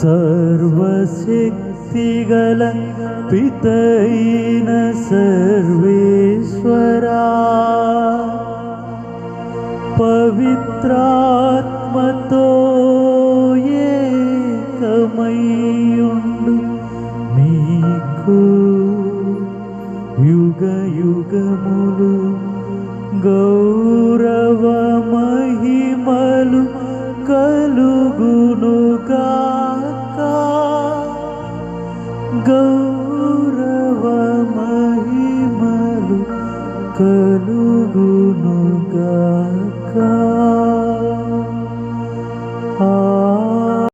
సర్వశక్తిగల పితైన సర్వేశ్వరా, పవిత్రాత్మతో ఏకమయ్యుండు మీకు యుగ యుగములు గౌరవ మహిమలు కలుగునుగాక. గౌరవ మహిమలు కలుగునుగాక.